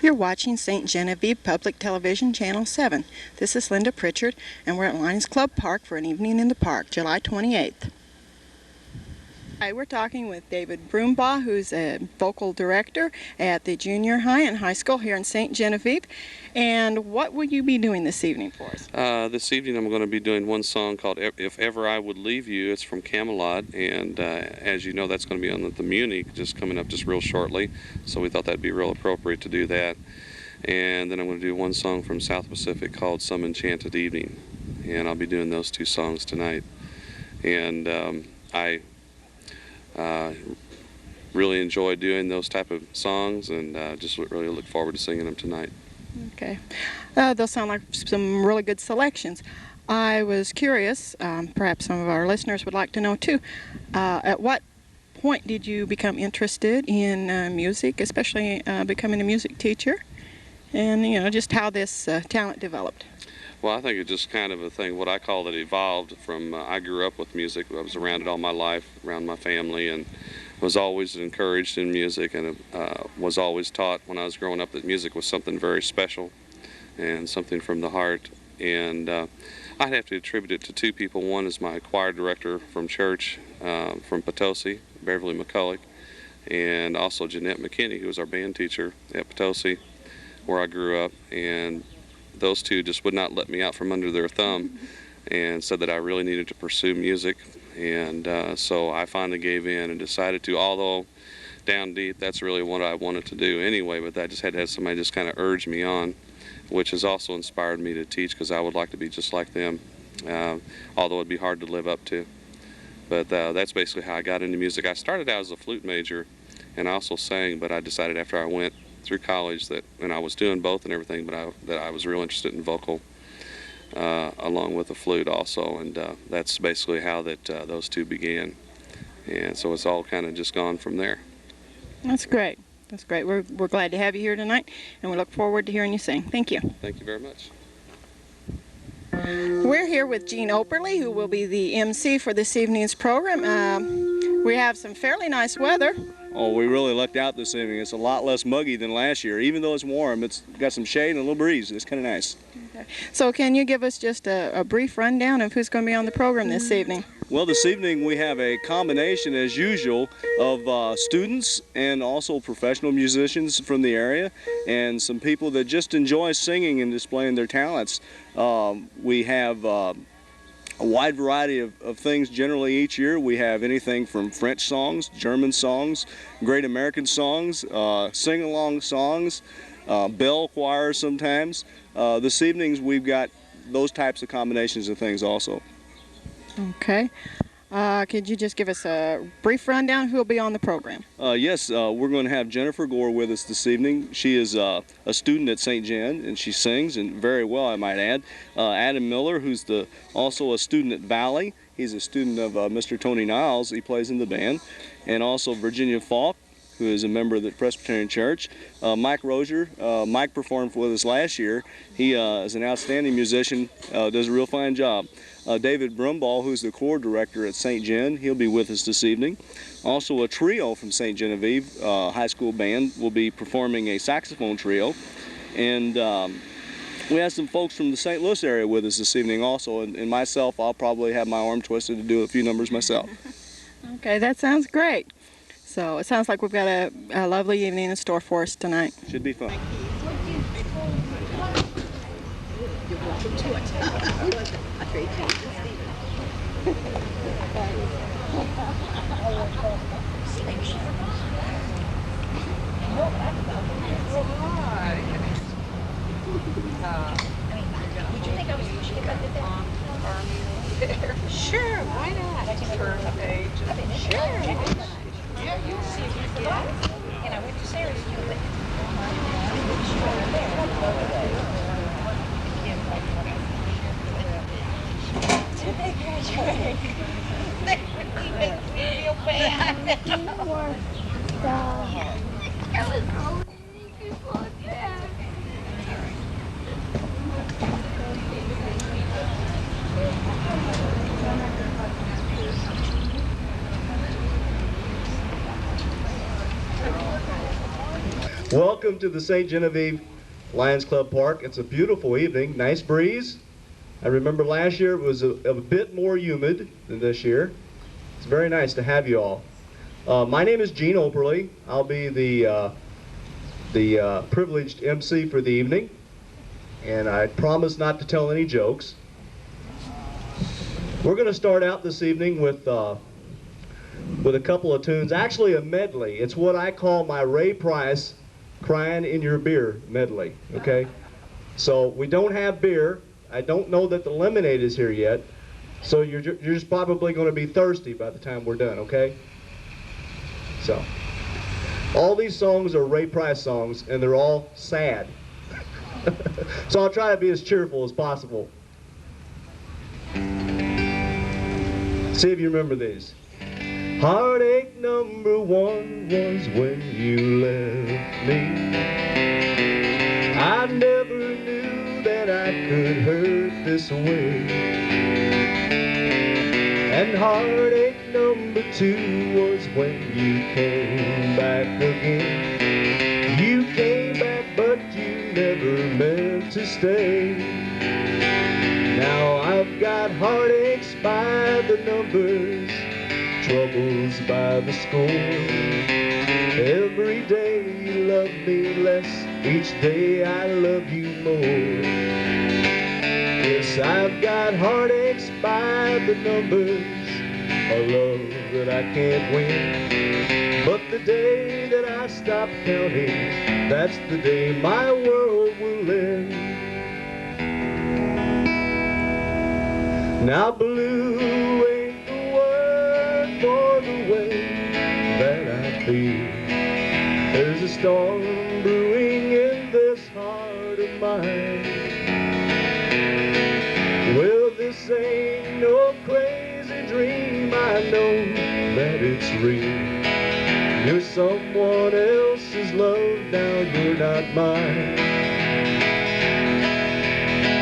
You're watching St. Genevieve Public Television Channel 7. This is Linda Pritchard, and we're at Lions Club Park for an evening in the park, July 28th. Hi, we're talking with David Brumball, who's a vocal director at the junior high and high school here in St. Genevieve. And what will you be doing this evening for us? This evening I'm going to be doing one song called If Ever I Would Leave You. It's from Camelot, and as you know, that's going to be on the Muni just coming up just real shortly, so we thought that'd be real appropriate to do that. And then I'm going to do one song from South Pacific called Some Enchanted Evening, and I'll be doing those two songs tonight. And I really enjoy doing those type of songs, and just really look forward to singing them tonight. Okay. Those sound like some really good selections. I was curious, perhaps some of our listeners would like to know too, at what point did you become interested in music, especially becoming a music teacher, and just how this talent developed? Well, I think it's just kind of a thing, what I call it evolved from, I grew up with music. I was around it all my life, around my family, and was always encouraged in music, and was always taught when I was growing up that music was something very special and something from the heart. And I'd have to attribute it to two people. One is my choir director from church from Potosi, Beverly McCulloch, and also Jeanette McKinney, who was our band teacher at Potosi, where I grew up. And those two just would not let me out from under their thumb and said that I really needed to pursue music. And so I finally gave in and decided to, although down deep that's really what I wanted to do anyway, but I just had to have somebody just kind of urge me on, which has also inspired me to teach, because I would like to be just like them, although it'd be hard to live up to. But that's basically how I got into music. I started out as a flute major, and I also sang, but I decided after I went through college that, and I was doing both and everything, but that I was real interested in vocal along with the flute also, and that's basically how those two began. And so it's all kind of just gone from there. That's great. That's great. We're glad to have you here tonight, and we look forward to hearing you sing. Thank you. Thank you very much. We're here with Gene Operly, who will be the MC for this evening's program. We have some fairly nice weather. Oh, we really lucked out this evening. It's a lot less muggy than last year. Even though it's warm, it's got some shade and a little breeze. It's kind of nice. Okay. So can you give us just a brief rundown of who's going to be on the program this evening? Well, this evening we have a combination, as usual, of students and also professional musicians from the area, and some people that just enjoy singing and displaying their talents. We have a wide variety of things generally each year. We have anything from French songs, German songs, Great American songs, sing-along songs, bell choirs sometimes. This evening's we've got those types of combinations of things also. Okay. Could you just give us a brief rundown who will be on the program? Yes, we're going to have Jennifer Gore with us this evening. She is a student at St. Gen, and she sings, and very well, I might add. Adam Miller, who's also a student at Valley. He's a student of Mr. Tony Niles. He plays in the band. And also Virginia Falk, who is a member of the Presbyterian Church. Mike Rozier. Mike performed with us last year. He is an outstanding musician, does a real fine job. David Brumball, who's the choir director at St. Gen, he'll be with us this evening. Also a trio from St. Genevieve High School Band will be performing a saxophone trio. And we have some folks from the St. Louis area with us this evening also, and myself, I'll probably have my arm twisted to do a few numbers myself. Okay, that sounds great. So it sounds like we've got a lovely evening in store for us tonight. Should be fun. You're welcome to it. Would you think I was pushing it up there? Sure, why not? Turn the page. Sure. Yeah, you'll see if you forgot. And I went to Sarah's to do it. They graduated. They make me feel bad. It was so beautiful. Yeah. Welcome to the St. Genevieve Lions Club Park. It's a beautiful evening, nice breeze. I remember last year it was a bit more humid than this year. It's very nice to have you all. My name is Gene Oberly. I'll be the privileged MC for the evening, and I promise not to tell any jokes. We're going to start out this evening with a couple of tunes, actually a medley. It's what I call my Ray Price Crying in Your Beer medley, okay? So we don't have beer. I don't know that the lemonade is here yet, so you're just probably going to be thirsty by the time we're done, okay? So, all these songs are Ray Price songs, and they're all sad. So I'll try to be as cheerful as possible. See if you remember these. Heartache number one was when you left me. I never knew that I could hurt this way. And heartache number two was when you came back again. You came back, but you never meant to stay. Now I've got heartaches by the numbers, troubles by the score. Every day you love me less, each day I love you more. Yes, I've got heartaches by the numbers, a love that I can't win. But the day that I stop counting, that's the day my world will end. Now blue ain't the word for the way that I feel. There's a storm brewing in this heart of mine. Well, this ain't no crazy dream, I know that it's real. You're someone else's love, now you're not mine.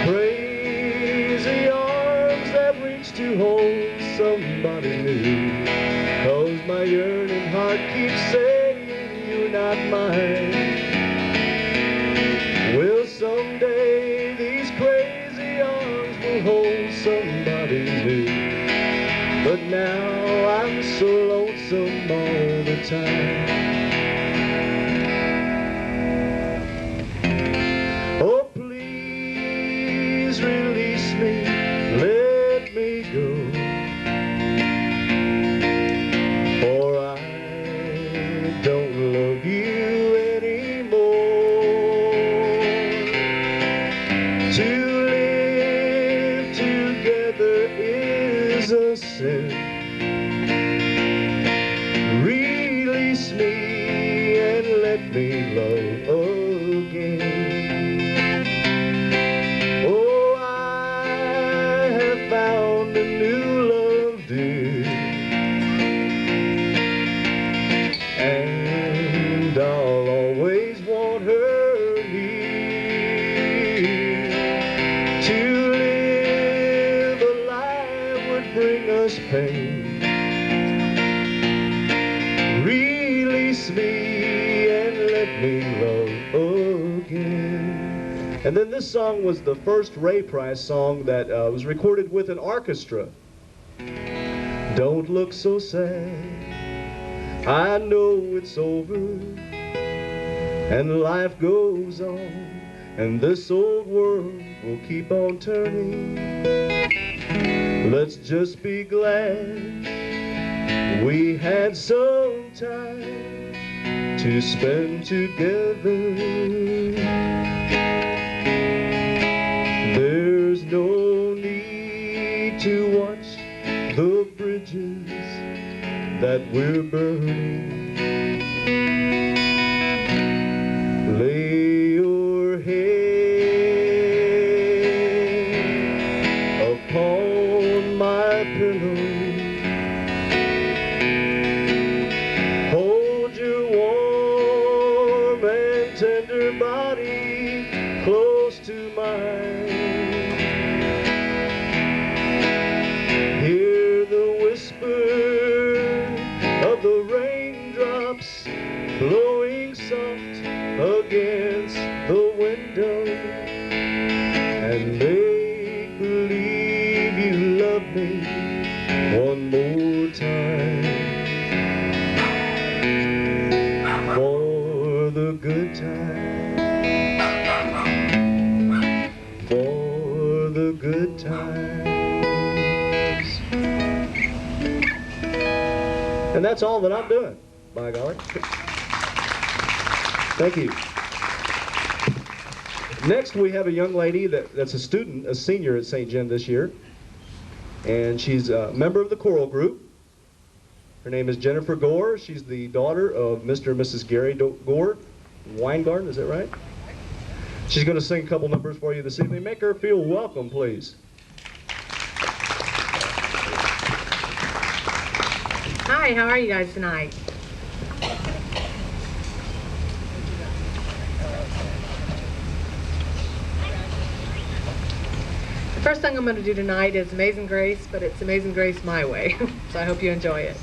Crazy arms that reach to hold somebody new, 'cause my yearning heart keeps saying you're not mine. Well, someday these crazy arms will hold somebody new, but now I'm so lonesome all the time. Oh, please release me, let me go, for I don't love you anymore. To live together is a sin. Release me and let me love again. Oh, I have found a new love, dear, and I'll always want her near. To live a life would bring us pain. Release me and let me love again. And then this song was the first Ray Price song that was recorded with an orchestra. Don't look so sad, I know it's over, and life goes on, and this old world will keep on turning. Let's just be glad we had some time to spend together. There's no need to watch the bridges that we're burning. Lay your head upon my pillow. Hold your warm and tender body close to mine. Hear the whisper of the raindrops And that's all that I'm doing, by golly. Thank you. Next, we have a young lady that's a student, a senior at St. John this year. And she's a member of the choral group. Her name is Jennifer Gore. She's the daughter of Mr. and Mrs. Gary Gore Weingarten, is that right? She's going to sing a couple numbers for you this evening. Make her feel welcome, please. Hi, how are you guys tonight? The first song I'm going to do tonight is Amazing Grace, but it's Amazing Grace my way, so I hope you enjoy it.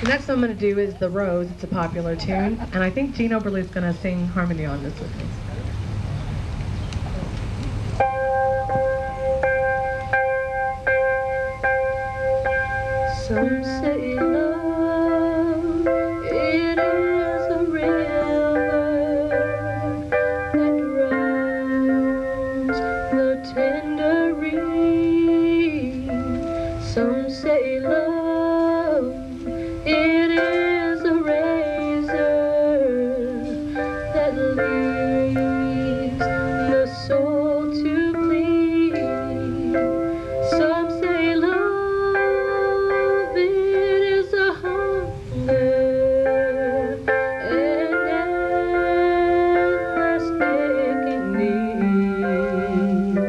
The next one I'm going to do is The Rose. It's a popular tune, and I think Gene Oberle's going to sing harmony on this with me. Some say love, it is a river that drowns the tender reed. Some say love, it is a razor that leaves the soul to bleed. Some say love, it is a hunger and endless aching need.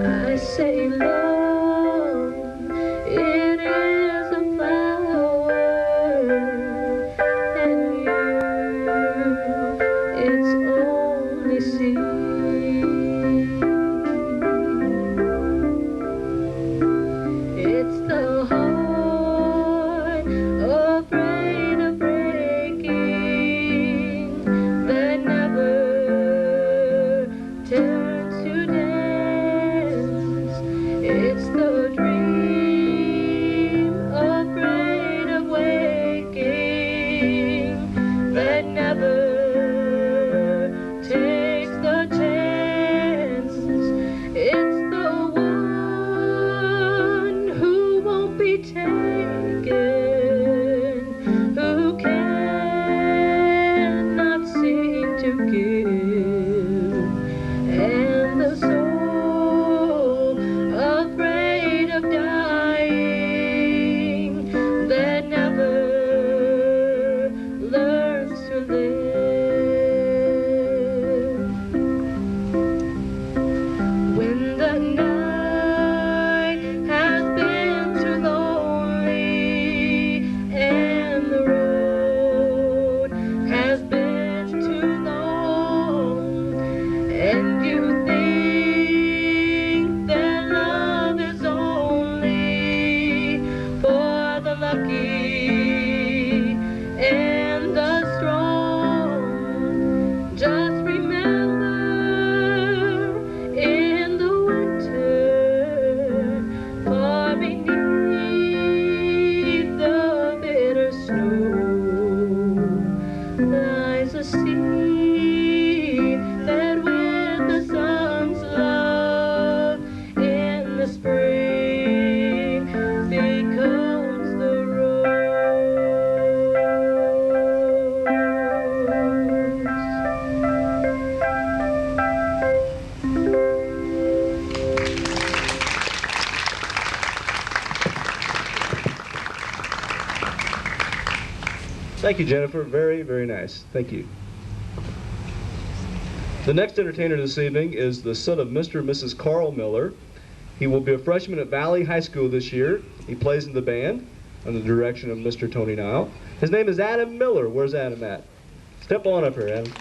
I say love, it is a flower, and you, its only seed. It's the heart afraid of breaking that never turns to dance. It's the dream afraid of waking that never takes the chance. It's the one Thank you, Jennifer. Very, very nice. Thank you. The next entertainer this evening is the son of Mr. and Mrs. Carl Miller. He will be a freshman at Valley High School this year. He plays in the band under the direction of Mr. Tony Nile. His name is Adam Miller. Where's Adam at? Step on up here, Adam.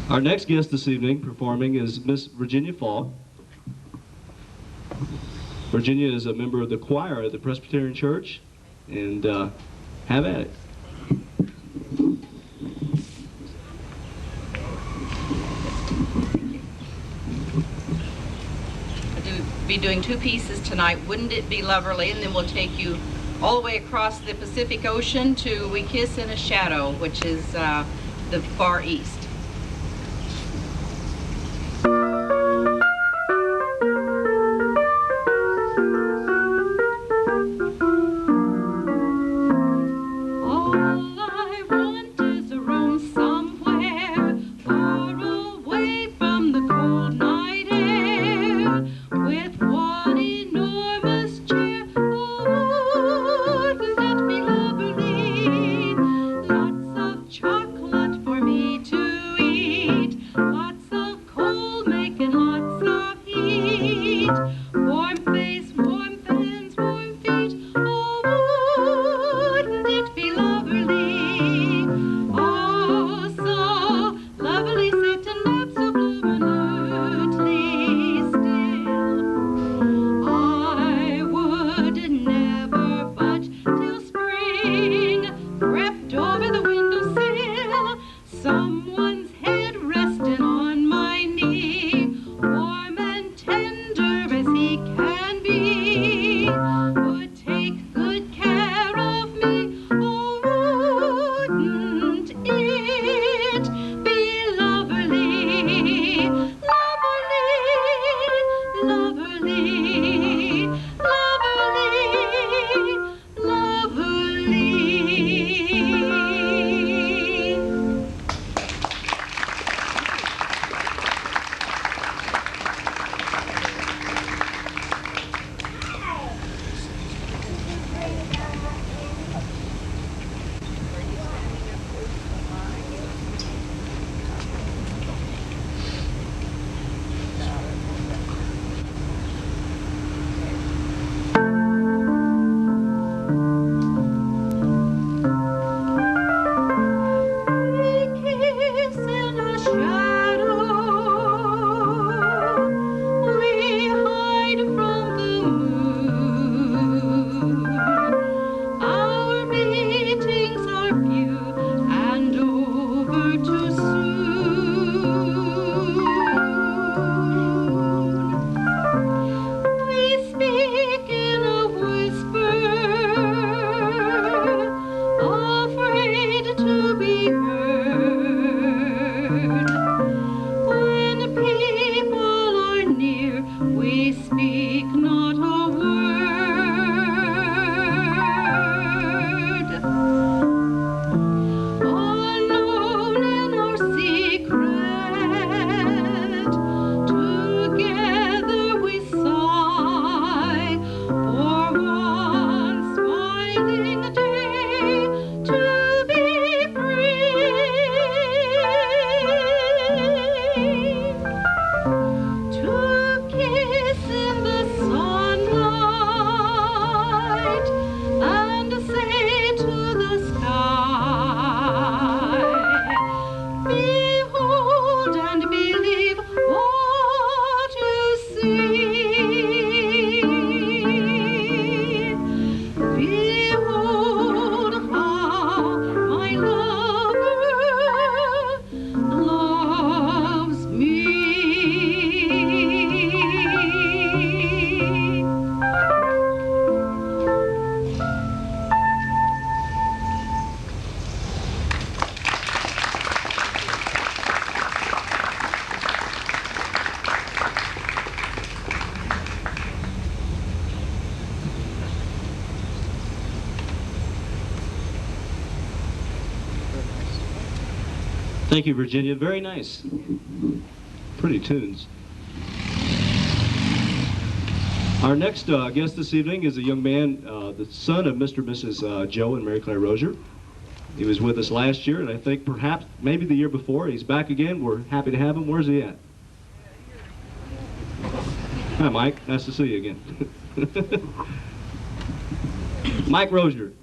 Our next guest this evening performing is Miss Virginia Falk. Virginia is a member of the choir at the Presbyterian Church, and have at it. Be doing two pieces tonight. Wouldn't it be lovely? And then we'll take you all the way across the Pacific Ocean to We Kiss in a Shadow, which is the Far East. Chocolate for me to Thank you, Virginia. Very nice. Pretty tunes. Our next guest this evening is a young man, the son of Mr. and Mrs. Joe and Mary Claire Rozier. He was with us last year, and I think perhaps maybe the year before. He's back again. We're happy to have him. Where's he at? Hi, Mike. Nice to see you again. Mike Rozier.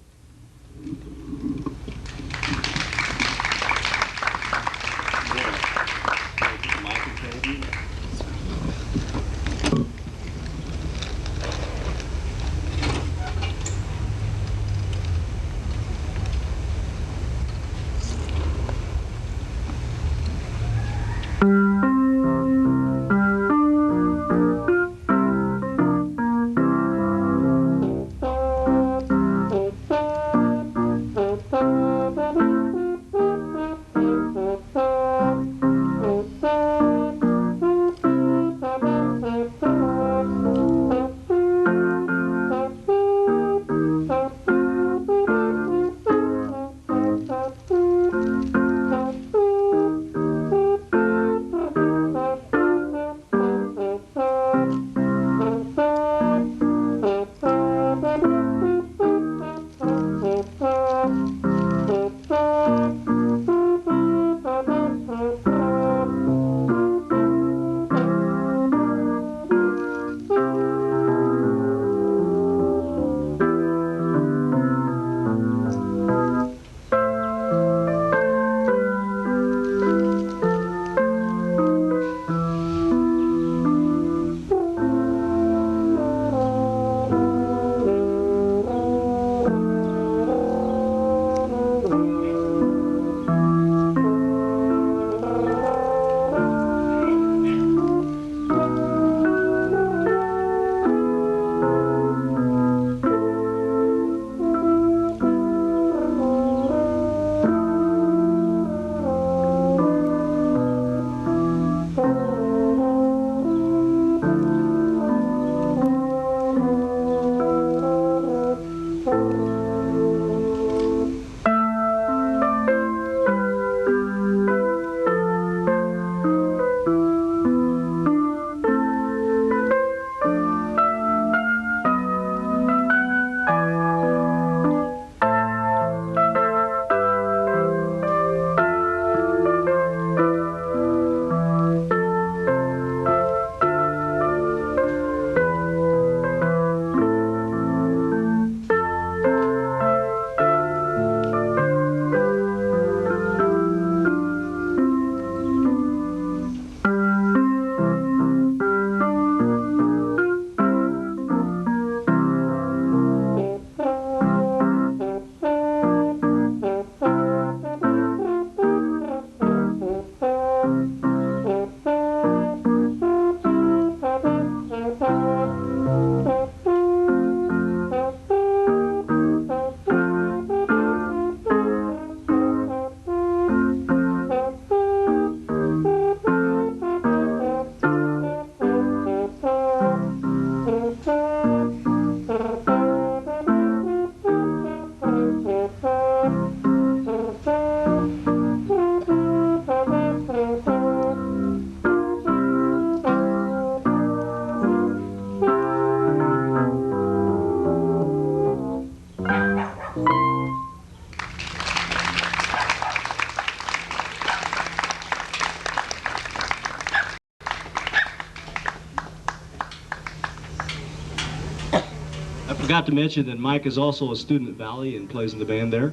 I forgot to mention that Mike is also a student at Valley and plays in the band there.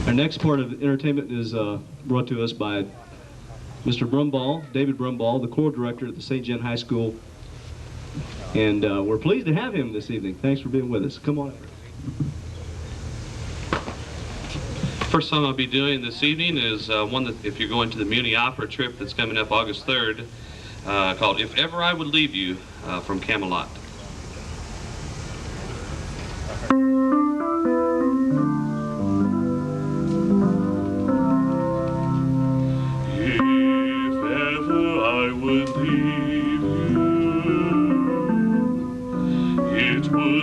Our next part of entertainment is brought to us by Mr. Brumball, David Brumball, the choral director at the St. John High School. And we're pleased to have him this evening. Thanks for being with us. Come on up. First song I'll be doing this evening is one that, if you're going to the Muni Opera trip that's coming up August 3rd, called If Ever I Would Leave You, from Camelot. If ever I would leave you, it would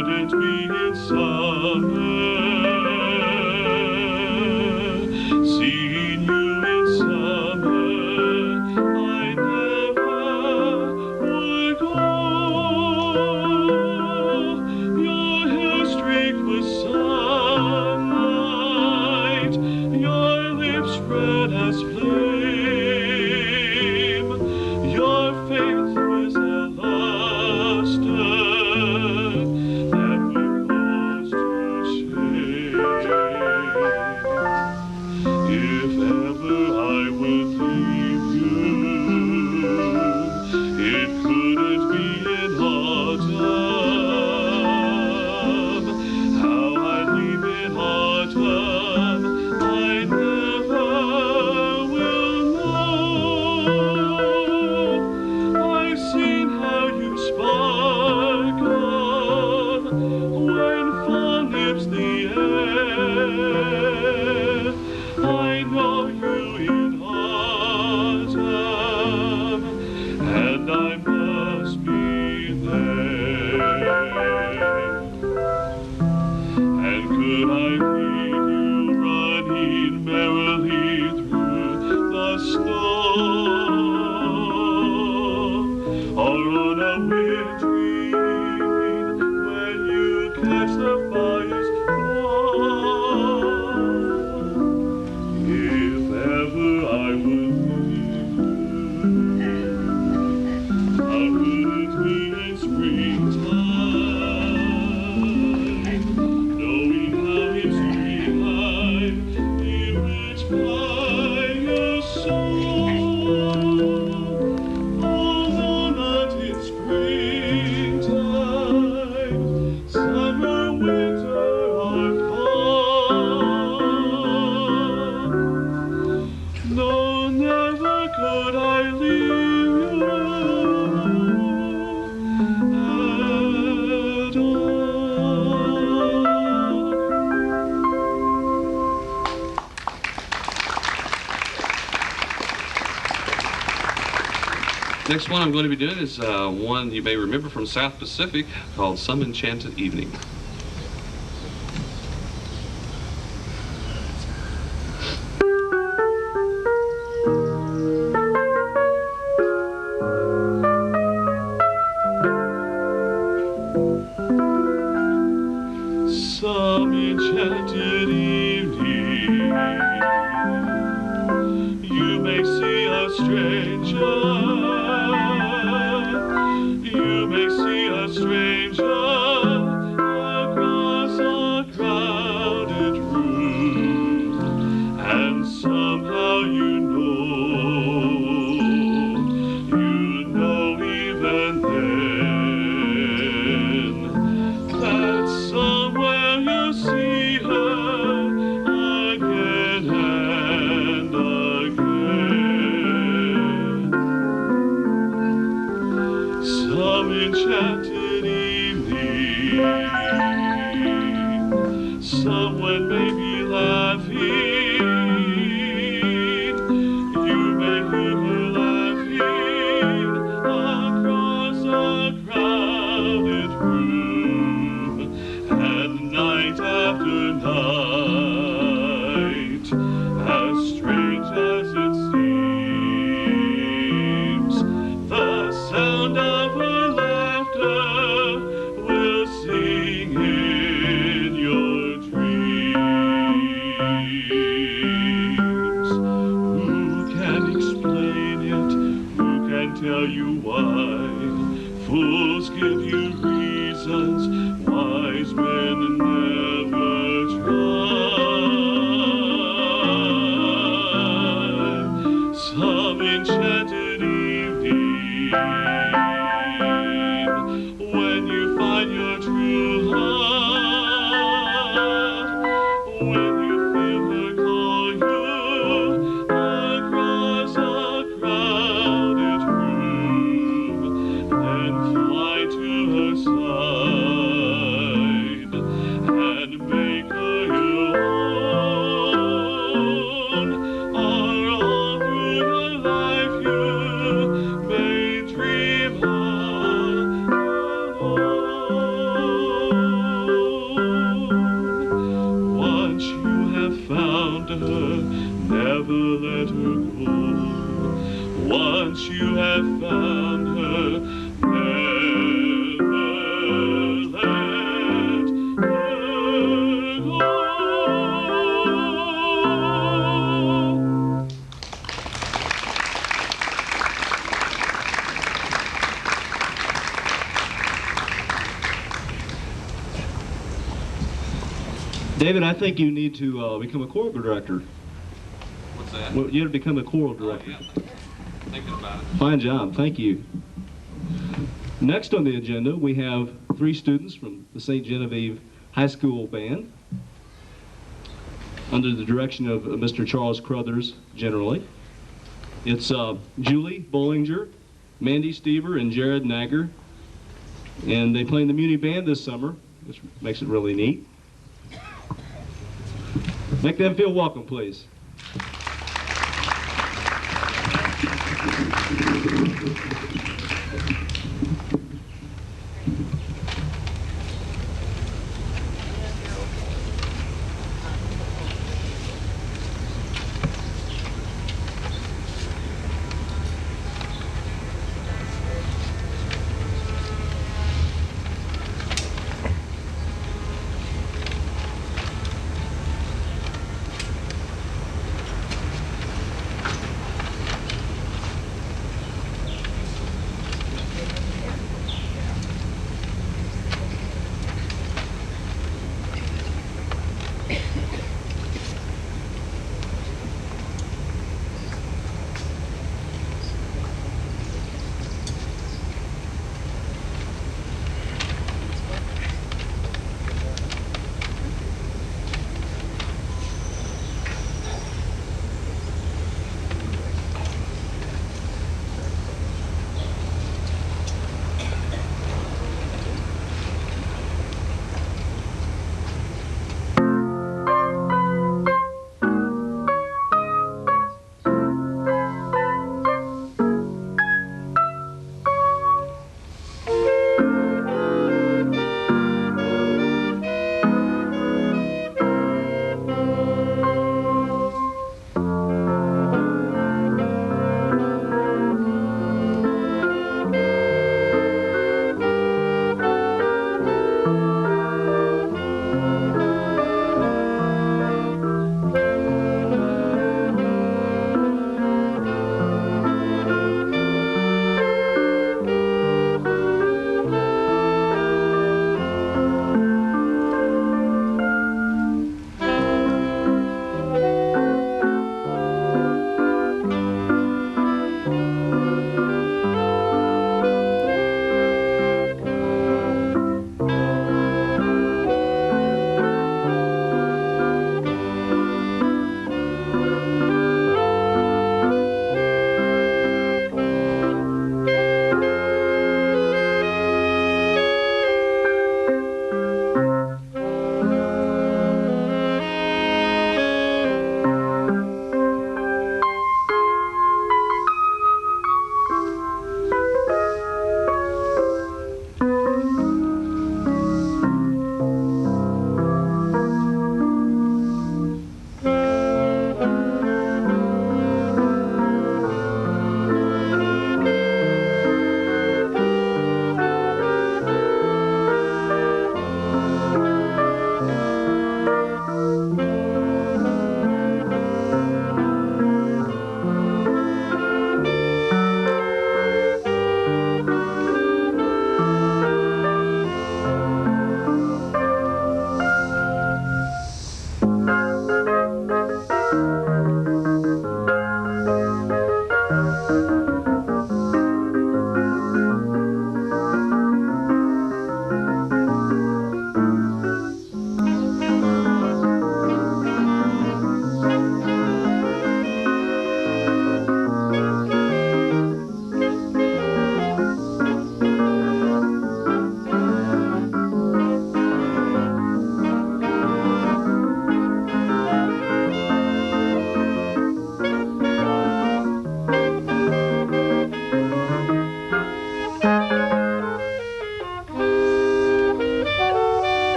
Next one I'm going to be doing is one you may remember from South Pacific called Some Enchanted Evening. Some enchanted evening, you may see a stranger. You may see a stranger across a crowded room, and somehow you know even then that somewhere you see her again and again. Some enchanted evening, someone may be laughing. You may hear her laughing across a crowded room, and night after night, as strange as it seems, the sound of her laughter will sing in your dreams. Who can explain it? Who can tell you why? Fools give you reasons, wise men never try. Some enchanted evening, when you find your true heart, when you feel her call you across a crowded room, then fly to her side and make her your own. Or all through your life you may dream her alone. Once you have found her, never let her go. Once you have found her, never let her go. David, I think you need to become a choral director. What's that? Well, you have to become a choral director. Thinking about it. Fine job, thank you. Next on the agenda, we have 3 students from the St. Genevieve High School Band under the direction of Mr. Charles Crothers, generally. It's Julie Bollinger, Mandy Stever, and Jared Nagger. And they play in the Muni Band this summer, which makes it really neat. Make them feel welcome, please.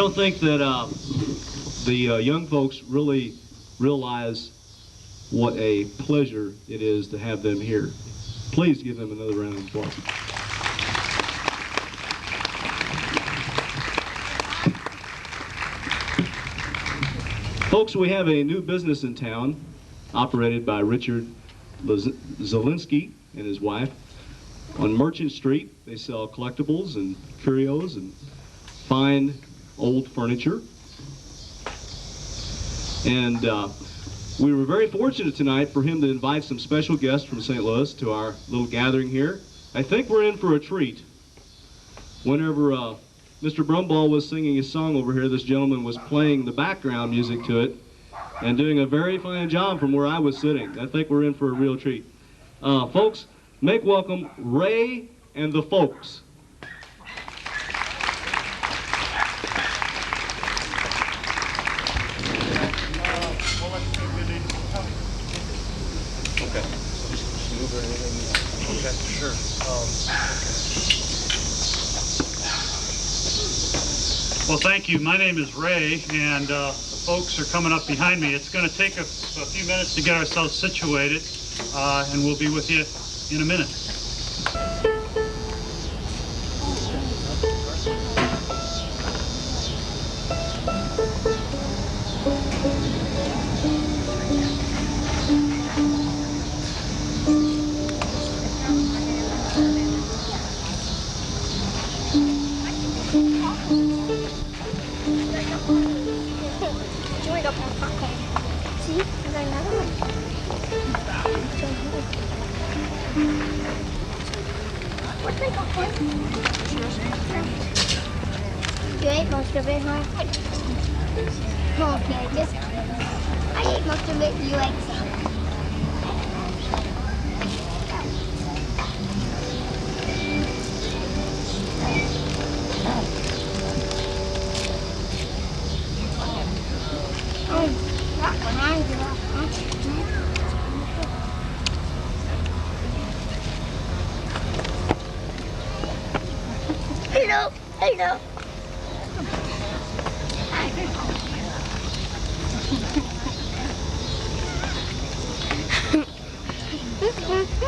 don't think that the young folks really realize what a pleasure it is to have them here. Please give them another round of applause. Folks, we have a new business in town operated by Richard Zielinski and his wife. On Merchant Street, they sell collectibles and curios and fine old furniture. And we were very fortunate tonight for him to invite some special guests from St. Louis to our little gathering here. I think we're in for a treat. Whenever Mr. Brumball was singing his song over here, this gentleman was playing the background music to it and doing a very fine job from where I was sitting. I think we're in for a real treat. Folks, make welcome Ray and the Folks. Well, thank you. My name is Ray, and the folks are coming up behind me. It's going to take a few minutes to get ourselves situated, and we'll be with you in a minute. You ate most of it, huh? Okay, I ate most of it, you ate some. Not behind you, Hello, hello.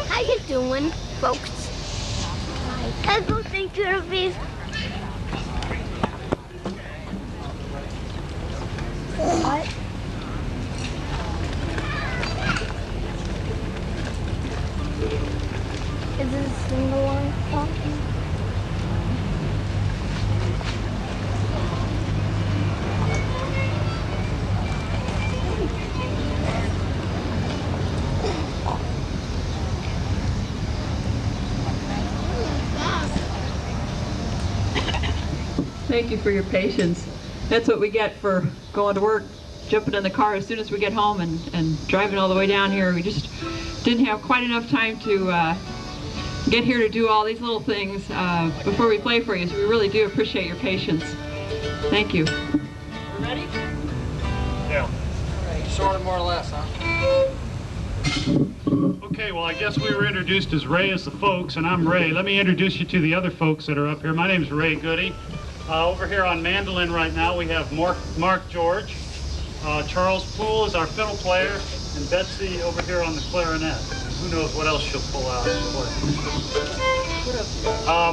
How you doing, folks? I'll go take care of these. What? Is this a single one? Thank you for your patience. That's what we get for going to work, jumping in the car as soon as we get home and driving all the way down here. We just didn't have quite enough time to get here to do all these little things before we play for you, so we really do appreciate your patience. Thank you. You ready? Yeah. Sort of, more or less, huh? Okay, well, I guess we were introduced as Ray as the folks, and I'm Ray. Let me introduce you to the other folks that are up here. My name's Ray Goody. Over here on mandolin right now, we have Mark George. Charles Poole is our fiddle player, and Betsy over here on the clarinet. Who knows what else she'll pull out and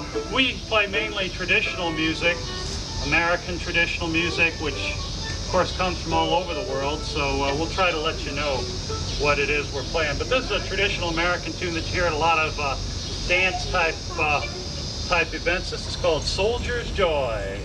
play. We play mainly traditional music, American traditional music, which of course comes from all over the world, so we'll try to let you know what it is we're playing. But this is a traditional American tune that you hear at a lot of dance type events. This is called Soldier's Joy.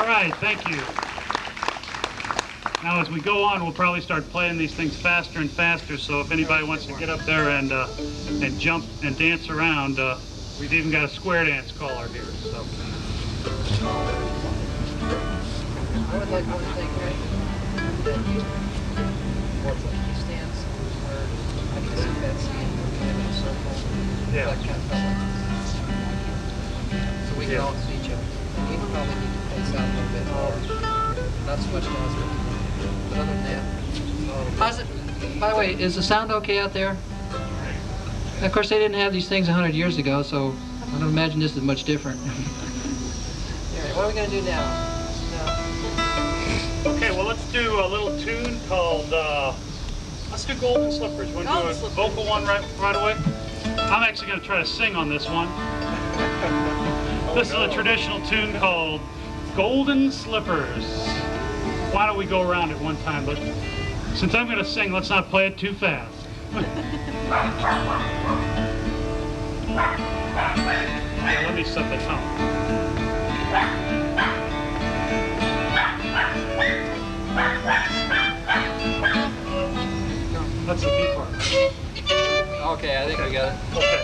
All right, thank you. Now as we go on, we'll probably start playing these things faster and faster, so if anybody wants to get up there and jump and dance around, we've even got a square dance caller here. So. I would like one thing, right? That he stands where I can see Betsy and we're kind of in a circle. Yeah. That kind of felt like so we can all see each other. And he probably need to pace out a little bit more. Not switch notes, but other than that. How's it? By the way, is the sound okay out there? Of course, they didn't have these things 100 years ago, so I don't imagine this is much different. All right, what are we going to do now? Okay, well, let's do a little tune called, let's do Golden Slippers. You want to do a vocal one right away? I'm actually going to try to sing on this one. This is a traditional tune called Golden Slippers. Why don't we go around it one time? But since I'm going to sing, let's not play it too fast. Yeah, let me set the tone. That's the B part. Okay, I think we got it. Okay.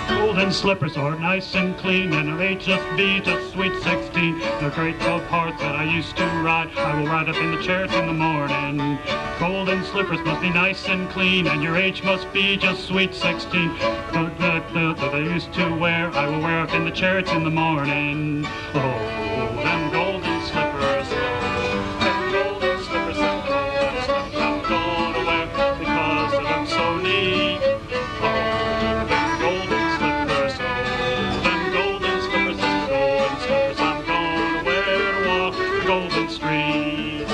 Golden slippers are nice and clean, and their age just be just sweet 16. They're great old horse that I used to ride. I will ride up in the chariot in the morning. Golden slippers must be nice and clean, and your age must be just sweet 16. That I used to wear, I will wear up in the chariot in the morning. Oh, them golden slippers, oh, them golden slippers, them golden slippers I'm gonna wear because they look so neat. Oh, them golden slippers, oh, them golden slippers, them golden slippers I'm gonna wear to walk the golden streets.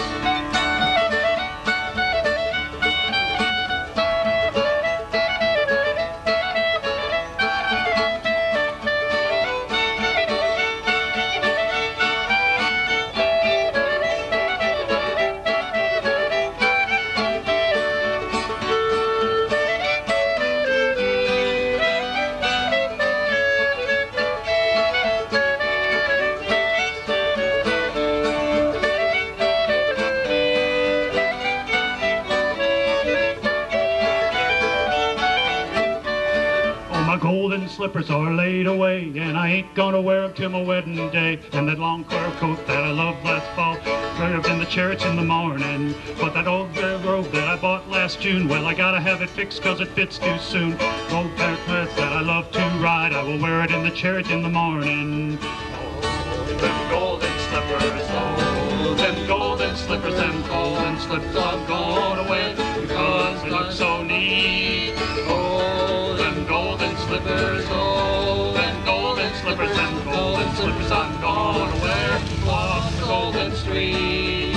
Golden slippers are laid away, and I ain't gonna wear them till my wedding day. And that long fur coat that I loved last fall, right up in the church in the morning. But that old robe that I bought last June, well, I gotta have it fixed 'cause it fits too soon. Old pair of dress that I love to ride, I will wear it in the church in the morning. Oh, them golden slippers, oh, them golden slippers, them golden slippers I'm gonna wear because they look so neat. Oh, them golden slippers, oh, them golden slippers, them golden slippers I'm gonna wear, walk the golden street.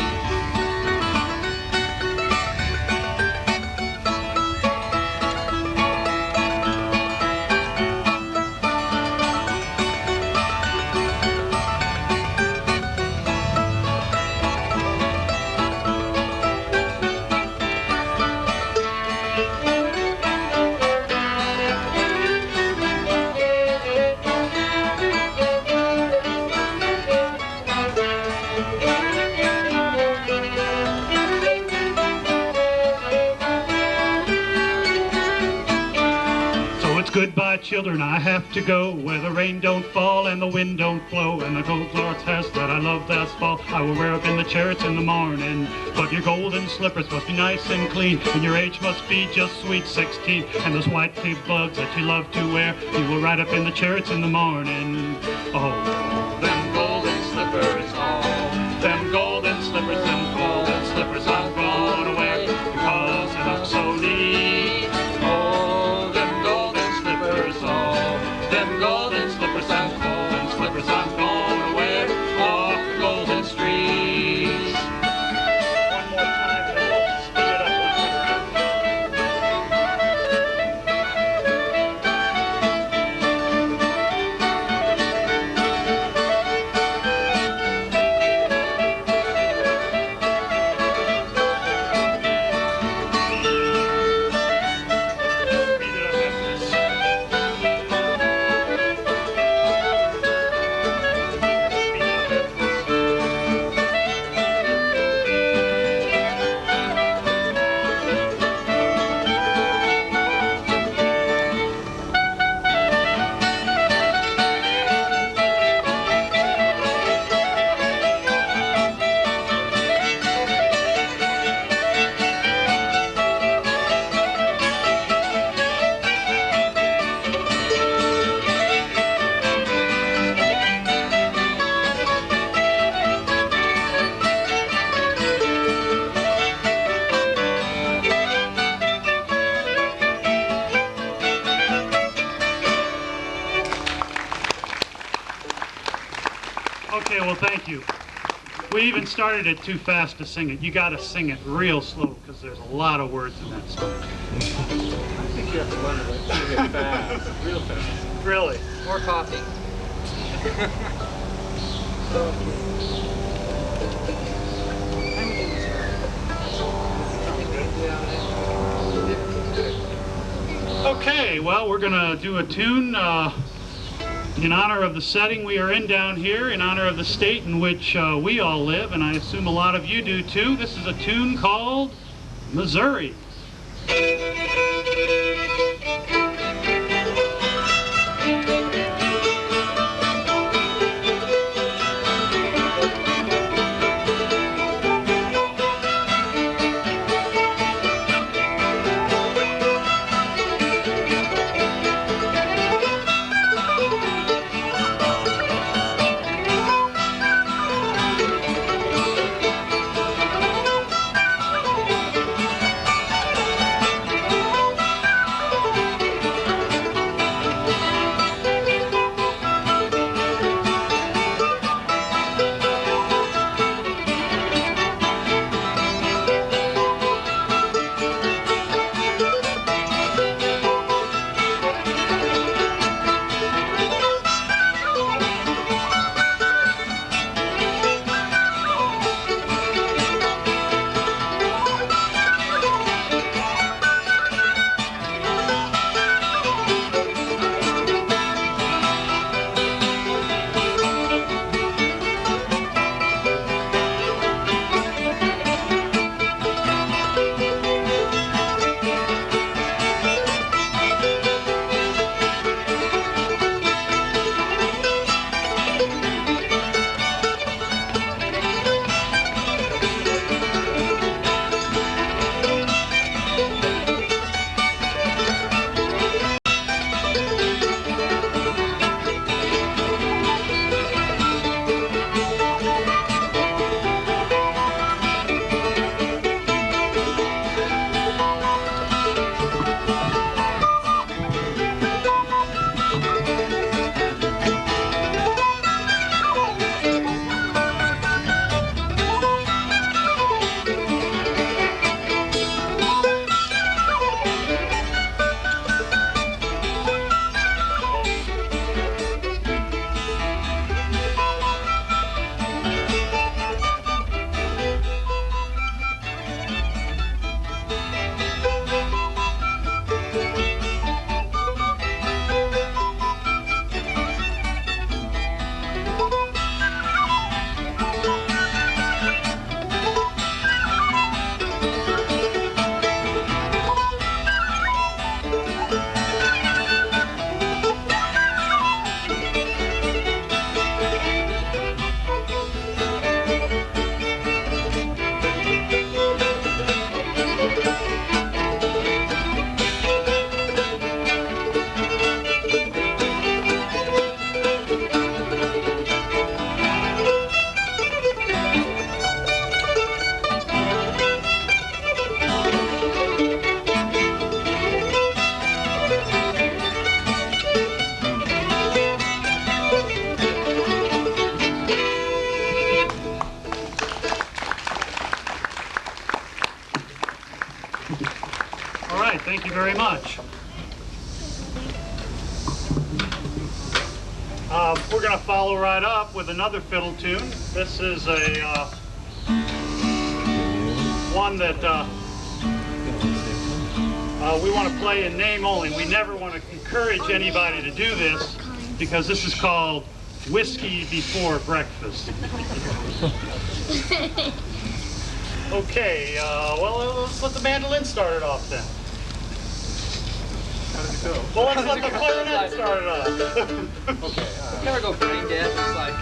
Goodbye, children, I have to go where the rain don't fall and the wind don't blow, and the gold Lord's house that I loved last fall I will wear up in the church in the morning. But your golden slippers must be nice and clean, and your age must be just sweet 16. And those white tape gloves that you love to wear, you will ride up in the church in the morning. Oh, them golden slippers, oh, them golden slippers, them golden slippers I'm gonna wear because they look so neat. well, thank you. We even started it too fast to sing it. You got to sing it real slow because there's a lot of words in that song. I think you have to learn to sing it fast, real fast. Really? More coffee. Okay, well, we're going to do a tune in honor of the setting we are in down here, in honor of the state in which we all live, and I assume a lot of you do too. This is a tune called Missouri. All right, thank you very much. We're going to follow right up with another fiddle tune. This is a one that we want to play in name only. We never want to encourage anybody to do this because this is called Whiskey Before Breakfast. Okay, well, let's let the mandolin start it off then. How does it go? Well, let's let the clarinet start it off. Okay, never go brain dead. It's like...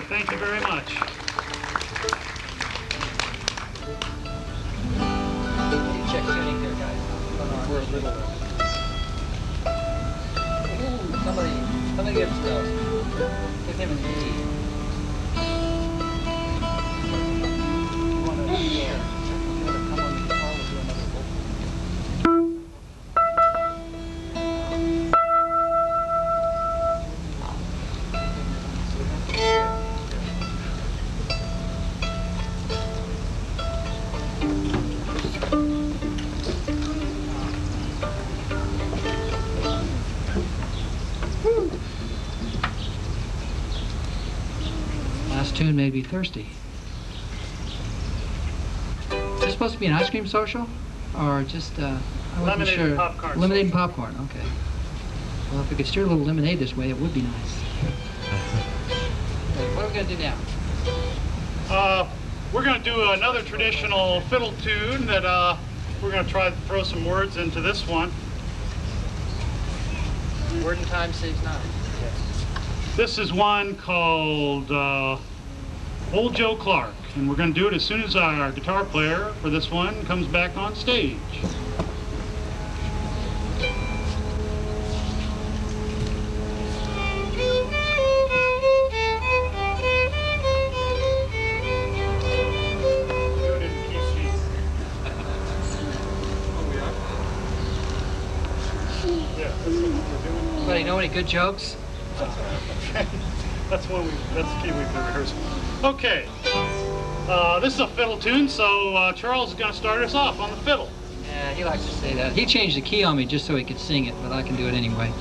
Thank you very much. Check tuning here, guys. We're a little. Ooh, somebody gets those. Give him an E. You want to come on the guitar with another vocal? Last tune made me thirsty. Is this supposed to be an ice cream social? Or just, I wasn't Lemonade sure. and popcorn Lemonade and social. popcorn, okay. Well, if we could steer a little lemonade this way, it would be nice. Okay, what are we going to do now? We're going to do another traditional fiddle tune that we're going to try to throw some words into this one. Word and time saves nine. This is one called Old Joe Clark, and we're going to do it as soon as our guitar player for this one comes back on stage. Anybody know any good jokes? That's the key we've been rehearsing. Okay, this is a fiddle tune, so Charles is going to start us off on the fiddle. Yeah, he likes to say that. He changed the key on me just so he could sing it, but I can do it anyway.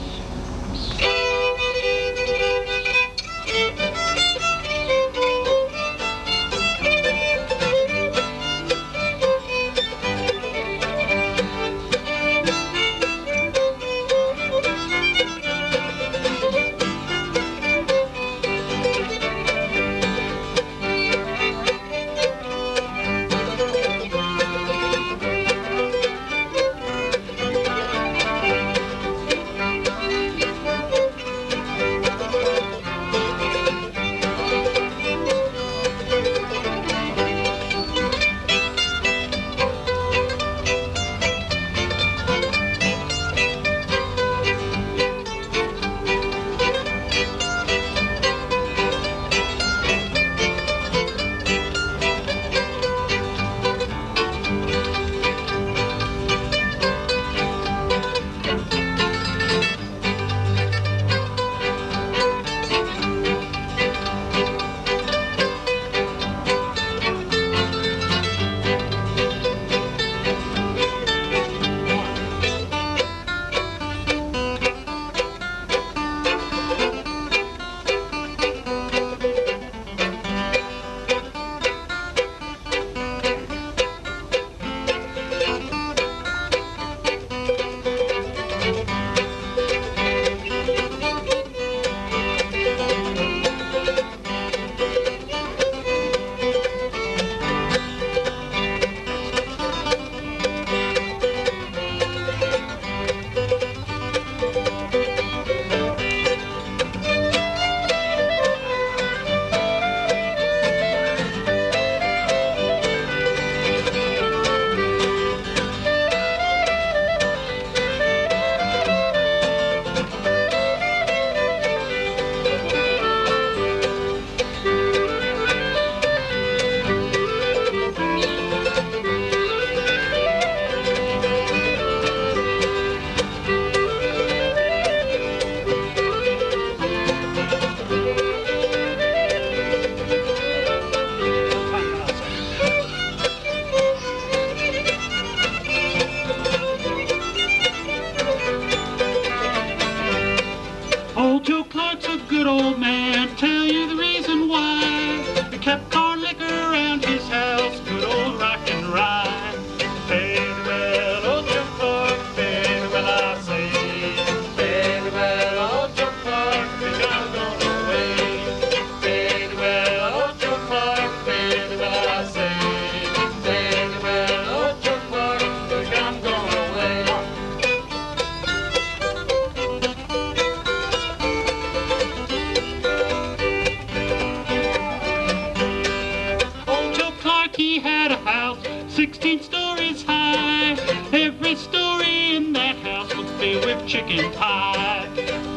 me with chicken pie.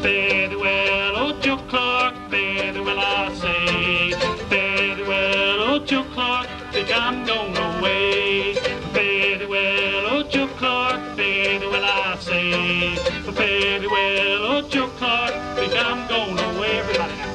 Fare thee well, old Joe Clark, fare thee well, I say. Fare thee well, old Joe Clark, think I'm going away. Fare thee well, old Joe Clark, fare thee well, I say. Fare thee well, old Joe Clark, think I'm going away. Everybody now.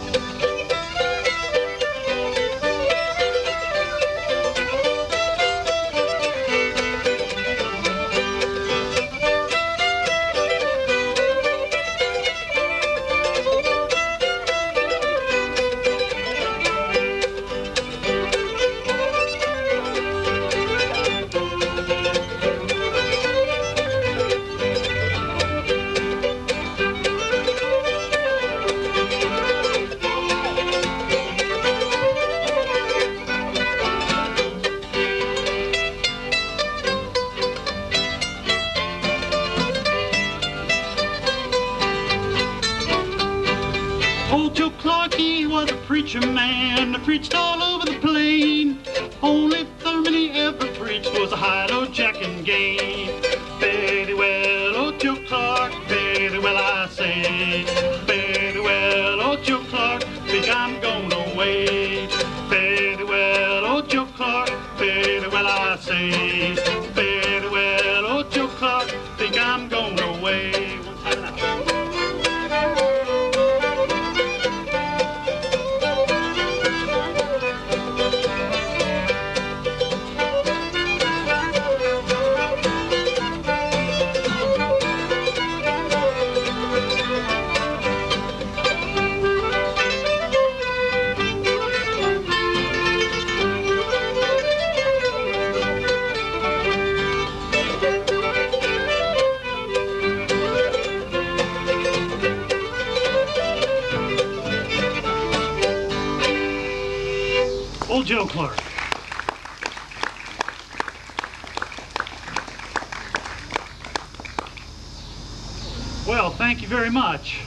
Old Joe Clark, he was a preacher man, preached all over the plain. Only sermon he ever preached was a high-low jack and gain. Fare thee well, old Joe Clark, fare thee well, I say. Fare thee well, old Joe Clark, think I'm going away. Fare thee well, old Joe Clark, fare thee well, I say. Fare thee well, old Joe Clark, think I'm going away. One time now. Old Joe Clark. Well, thank you very much.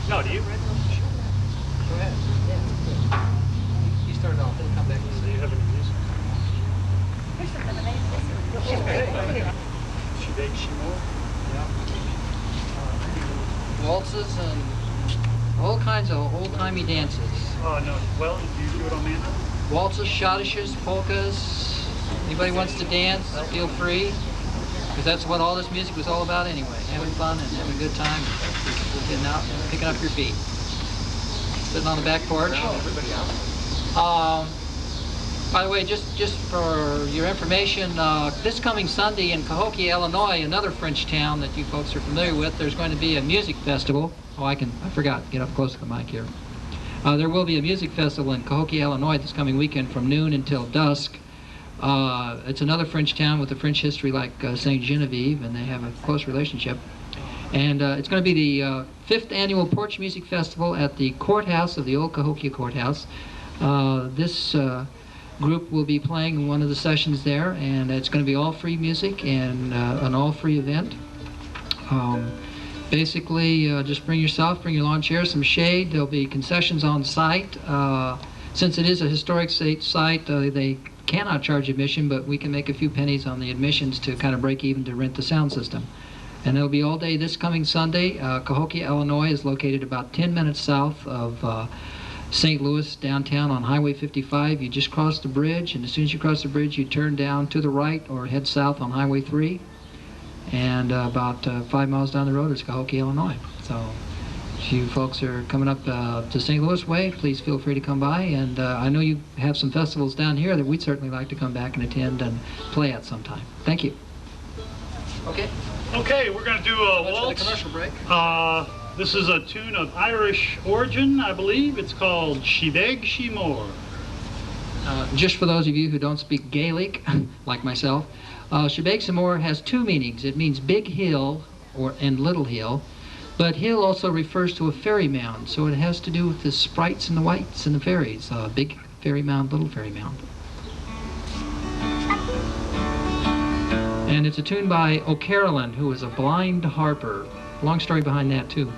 No, do you? Go ahead. You started off, then come back. Do you have any music? She bakes, she more? Waltzes and all kinds of old-timey dances. Oh, no. Well, do you do it on mandolin? Waltzes, schottisches, polkas. Anybody wants to dance, feel free. Because that's what all this music was all about anyway. Having fun and having a good time. Getting out and picking up your feet. Sitting on the back porch. By the way, just for your information, this coming Sunday in Cahokia, Illinois, another French town that you folks are familiar with, there's going to be a music festival. Oh, I forgot. Get up close to the mic here. There will be a music festival in Cahokia, Illinois this coming weekend from noon until dusk. It's another French town with a French history like St. Genevieve, and they have a close relationship. And it's going to be the 5th annual Porch Music Festival at the courthouse of the old Cahokia Courthouse. This group will be playing in one of the sessions there, and it's going to be all free music and an all free event. Basically, just bring yourself, bring your lawn chair, some shade. There'll be concessions on site. Since it is a historic site, they cannot charge admission, but we can make a few pennies on the admissions to kind of break even to rent the sound system. And it'll be all day this coming Sunday. Cahokia, Illinois is located about 10 minutes south of St. Louis, downtown on Highway 55. You just cross the bridge, and as soon as you cross the bridge, you turn down to the right or head south on Highway 3. And about 5 miles down the road is Cahokia, Illinois. So if you folks are coming up to St. Louis way, please feel free to come by. And I know you have some festivals down here that we'd certainly like to come back and attend and play at sometime. Thank you. Okay. Okay, we're going to do a Let's waltz. the commercial break. This is a tune of Irish origin, I believe. It's called She Beg, She More. Just for those of you who don't speak Gaelic, like myself, She Beg Some More has two meanings. It means big hill and little hill, but hill also refers to a fairy mound, so it has to do with the sprites and the wights and the fairies. Big fairy mound, little fairy mound. And it's a tune by O'Carolan, who is a blind harper. Long story behind that, too.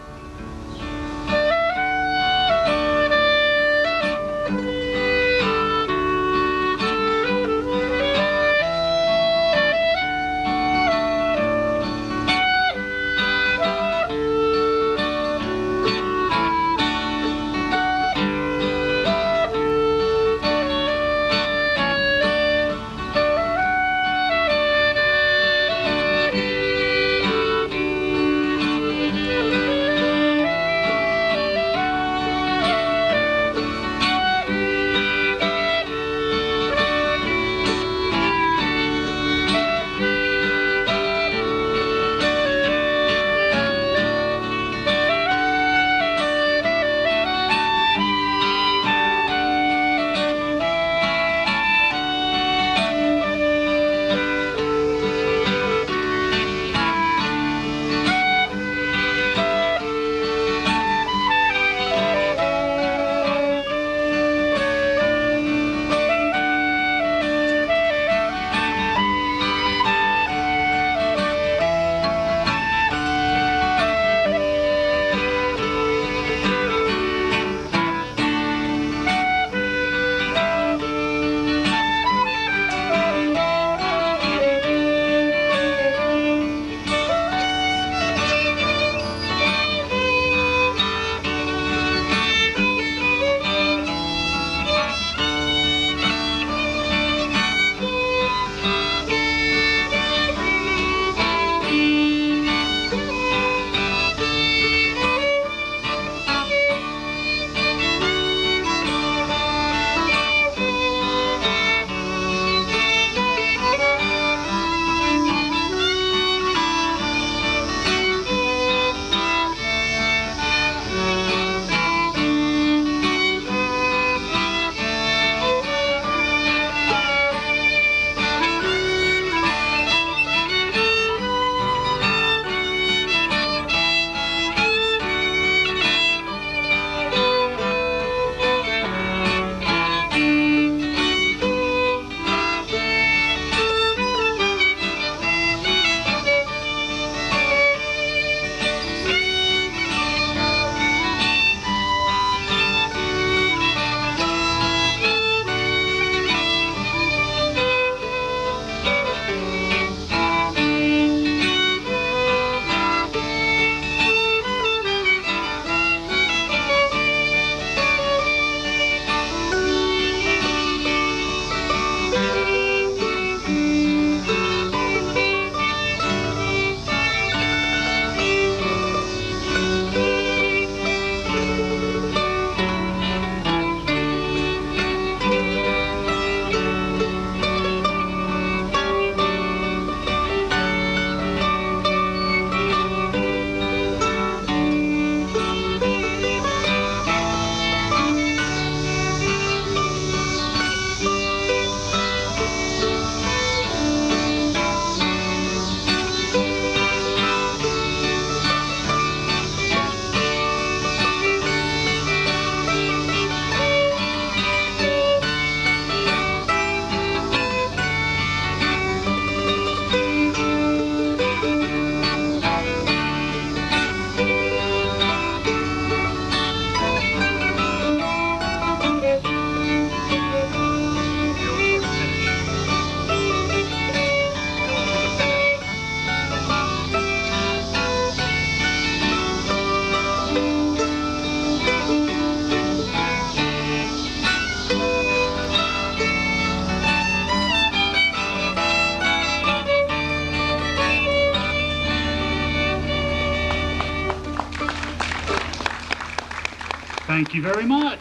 Thank you very much.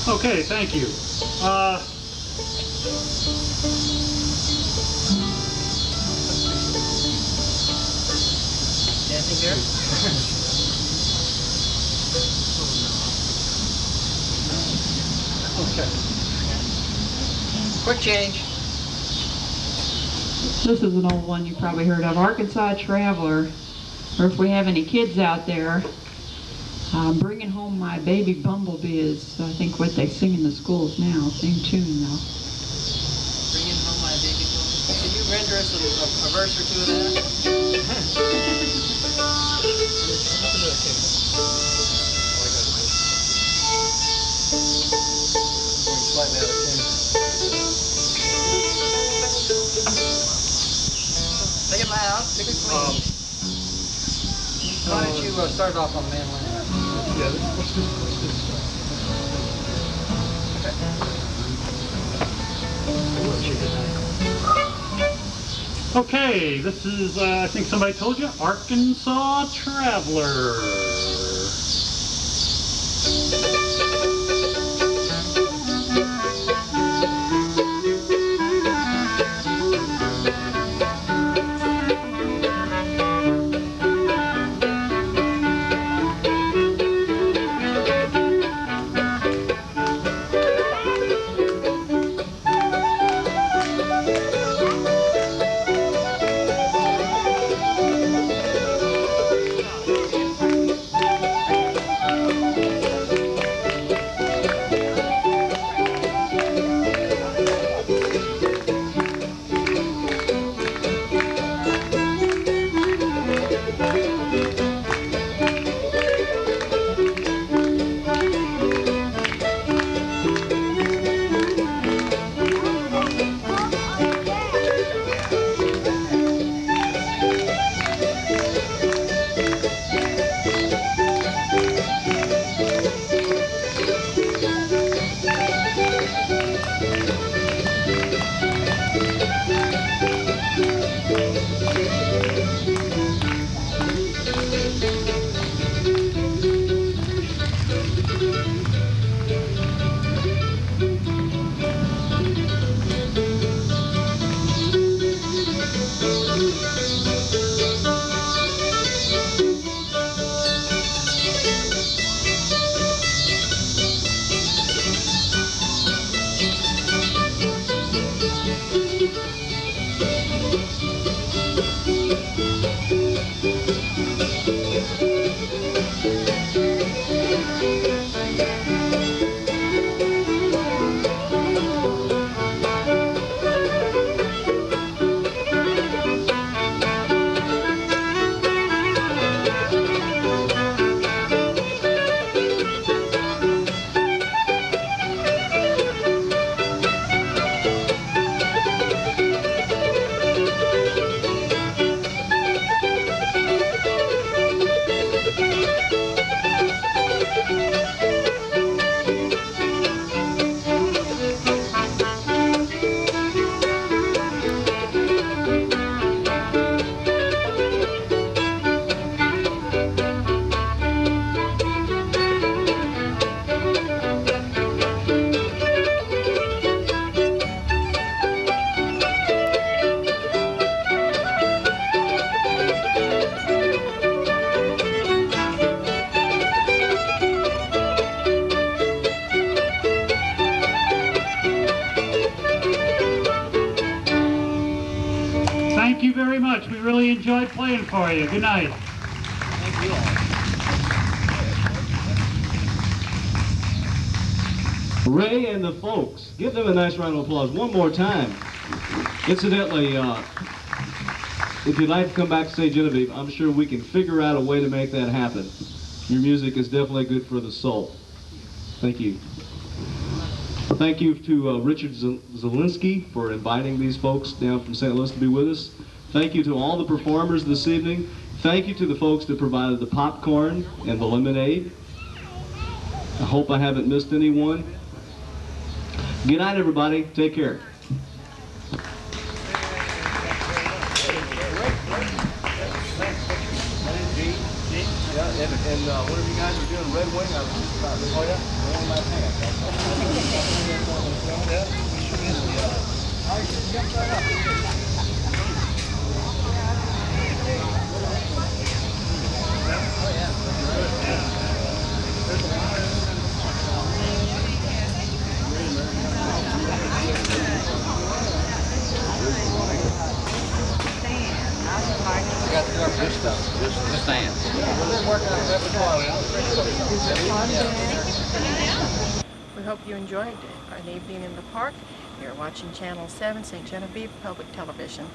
Okay, thank you. Dancing there? Okay. Quick change. This is an old one you probably heard of, Arkansas Traveler, or if we have any kids out there, Bringing Home My Baby Bumblebee is, I think, what they sing in the schools now. Same tune, though. Bringing Home My Baby Bumblebee. Can you render us a verse or two of that? Slightly out of tune. Make it loud. Make it clean. Why don't you start off on the mandolin? Yeah, let's do this. Okay, this is, I think somebody told you, Arkansas Traveler. Thank you very much. We really enjoyed playing for you. Good night. Thank you all. Ray and the folks. Give them a nice round of applause one more time. Incidentally, if you'd like to come back to St. Genevieve, I'm sure we can figure out a way to make that happen. Your music is definitely good for the soul. Thank you. Thank you to Richard Zielinski for inviting these folks down from St. Louis to be with us. Thank you to all the performers this evening. Thank you to the folks that provided the popcorn and the lemonade. I hope I haven't missed anyone. Good night, everybody. Take care. And whatever you guys are doing, Red Wing, I was just about to tell you, wearing my pants. We got to do our fish stuff, just stand. We're working on repertoire. We hope you enjoyed an evening in the park. You're watching Channel 7, St. Genevieve Public Television.